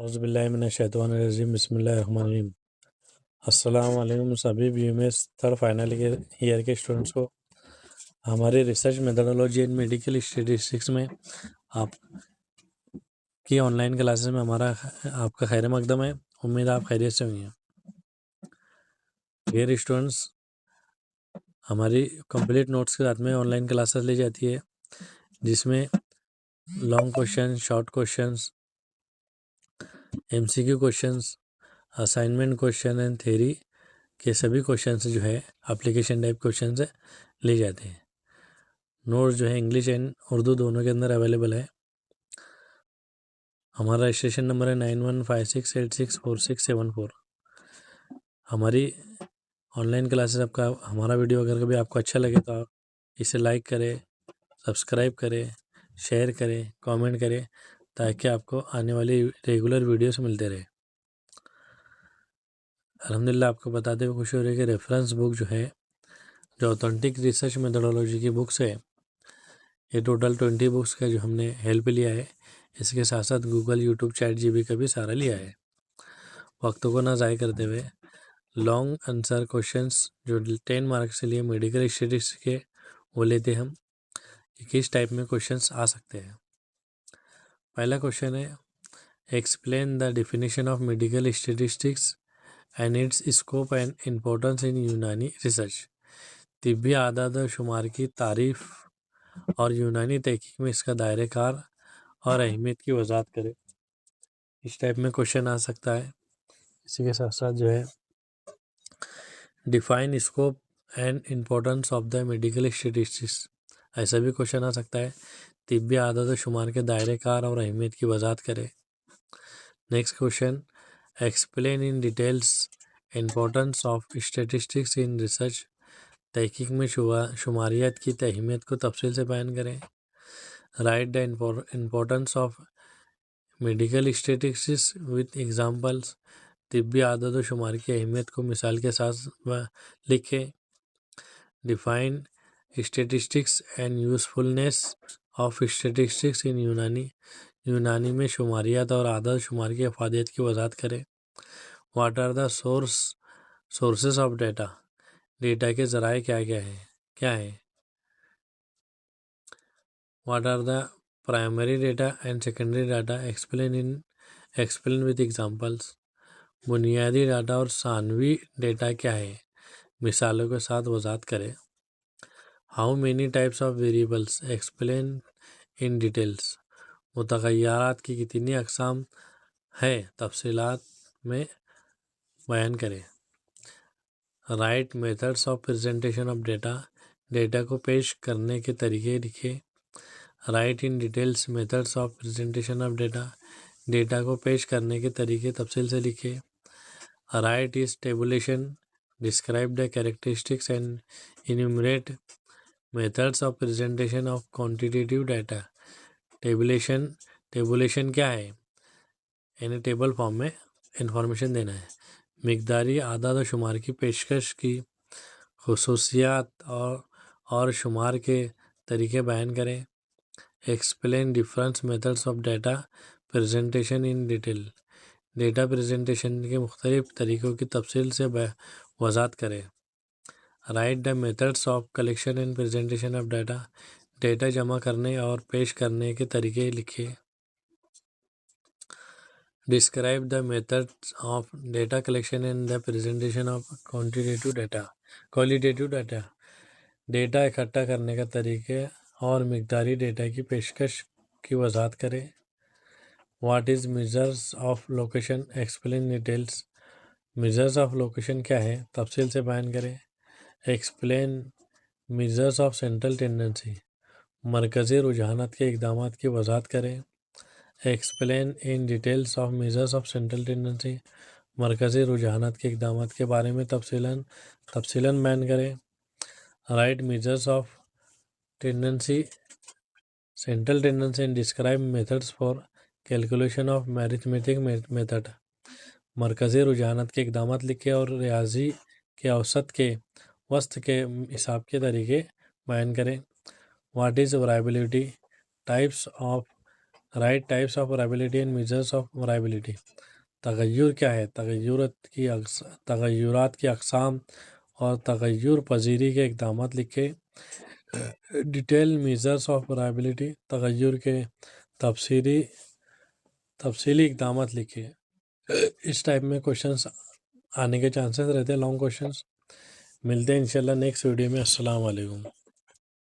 औज़ुबिल्लाहिमिनश्शैतानिर्रजीम बिस्मिल्लाहिर्रहमानिर्रहीम। अस्सलाम वालेकुम सभी बीएमएस थर्ड फाइनल ईयर के स्टूडेंट्स को हमारे research methodology and medical statistics में आप की ऑनलाइन क्लासेस में हमारा आपका खैर मकदम है। उम्मीद आप खैरियत से होंगे। डियर स्टूडेंट्स, हमारी कंप्लीट नोट्स के साथ में ऑनलाइन क्लासेस ली जाती है, जिसमें long question, short questions, MCQ questions, assignment question and theory के सभी क्वेश्चन जो है एप्लीकेशन टाइप क्वेश्चन से ले जाते हैं। नोट्स जो है इंग्लिश एंड उर्दू दोनों के अंदर अवेलेबल है। हमारा रजिस्ट्रेशन नंबर है 9156864674। हमारी ऑनलाइन क्लासेस आपका हमारा वीडियो अगर कभी आपको अच्छा लगे तो आप इसे लाइक करें, सब्सक्राइब करें, शेयर करें, कमेंट करें, ताकि आपको आने वाली रेगुलर वीडियोस मिलते रहे। अल्हम्दुलिल्लाह आपको बताते हुए खुशी हो रही है कि रेफरेंस बुक जो है, जो ऑथेंटिक रिसर्च मेथोडोलॉजी की बुक्स है, ये टोटल 20 बुक्स का जो हमने हेल्प लिया है। इसके साथ साथ गूगल, यूट्यूब, चैट जीपीटी का भी सहारा लिया है। वक्त को ना ज़ाय करते हुए लॉन्ग आंसर क्वेश्चंस जो 10 मार्क्स के लिए मेडिकल स्टैटिस्टिक्स के वो लेते हम। किस टाइप में क्वेश्चंस आ सकते हैं। पहला क्वेश्चन है, explain the definition of medical statistics and it's scope and importance in यूनानी रिसर्च। तिब्बी आदाद शुमार की तारीफ और यूनानी तहकीक में इसका दायरे कार और अहमियत की वजाहत करे। इस टाइप में क्वेश्चन आ सकता है। इसी के साथ साथ जो है, define scope and importance of the medical statistics, ऐसा भी क्वेश्चन आ सकता है। तिब्बी आदाद शुमार के दायरे कार और अहमियत की वजाहत करे। Next question, explain in details importance of statistics in research. तहकीक में शुमारियात की अहमियत को तफसील से बयान करें। Write the importance of medical statistics with examples. तिब्बी आदत व शुमार की अहमियत को मिसाल के साथ लिखें। Define statistics and usefulness of statistics in Unani में शुमारियात और आदत शुमार की अफादियत की वजाहत करें। What are the sources of data. Data के ज़राए क्या है। What are the primary data and secondary data, explain with examples. बुनियादी डाटा और सानवी डेटा क्या है, मिसालों के साथ वजाहत करें। How many types of variables, explain in details. मुतग़य्यारात की कितनी अक़साम है, तफसीलात में बयान करें। Write methods of presentation of data. Data को पेश करने के तरीके लिखे। Write in details methods of presentation of data. Data को पेश करने के तरीके तफसील से लिखे। Write is tabulation, describe the characteristics and enumerate methods of presentation of quantitative data. Tabulation क्या है, यानी टेबल फॉर्म में इंफॉर्मेशन देना है। मिकदारी आदाद व शुमार की पेशकश की खुसूसियात और शुमार के तरीके बयान करें। Explain difference methods of data presentation in detail. Data presentation के मुख्तलिफ तरीक़ों की तफसील से वजाहत करें। Write the methods of collection and presentation of data. Data जमा करने और पेश करने के तरीके लिखे। Describe the methods of data collection and the presentation of qualitative data. Data इकट्ठा करने का तरीके और मिकदारी डेटा की पेशकश की वजाहत करें। What is measures of location, explain details. Measures of location क्या है, तफसील से बयान करें। Explain measures of central tendency, मरकज़ी रुझानात के इक़दामात की वजाहत करें। Explain in details of measures of central tendency, मरकज़ी रुझानात के इक़दामात के बारे में तफसीलन बयान करें। Write measures of tendency, central tendency and describe methods for calculation of arithmetic method. मरकज़ी रुझानात के इक़दामात लिखे और रियाजी के औसत के वस्त के हिसाब के तरीके बयान करें। What is variability, types of write types of variability and measures of variability. تغیر کیا ہے؟ تغیرات کی اقسام اور تغیر پذیری کے اقدامات لکھے. ڈیٹیل میجرس آف ورائبلٹی، تغیر کے تفصیلی اقدامات لکھے. اس ٹائپ میں کوشچنس آنے کے چانسز رہتے ہیں، لانگ کوشچنس. ملتے ہیں انشاءاللہ نیکسٹ ویڈیو میں. السلام علیکم.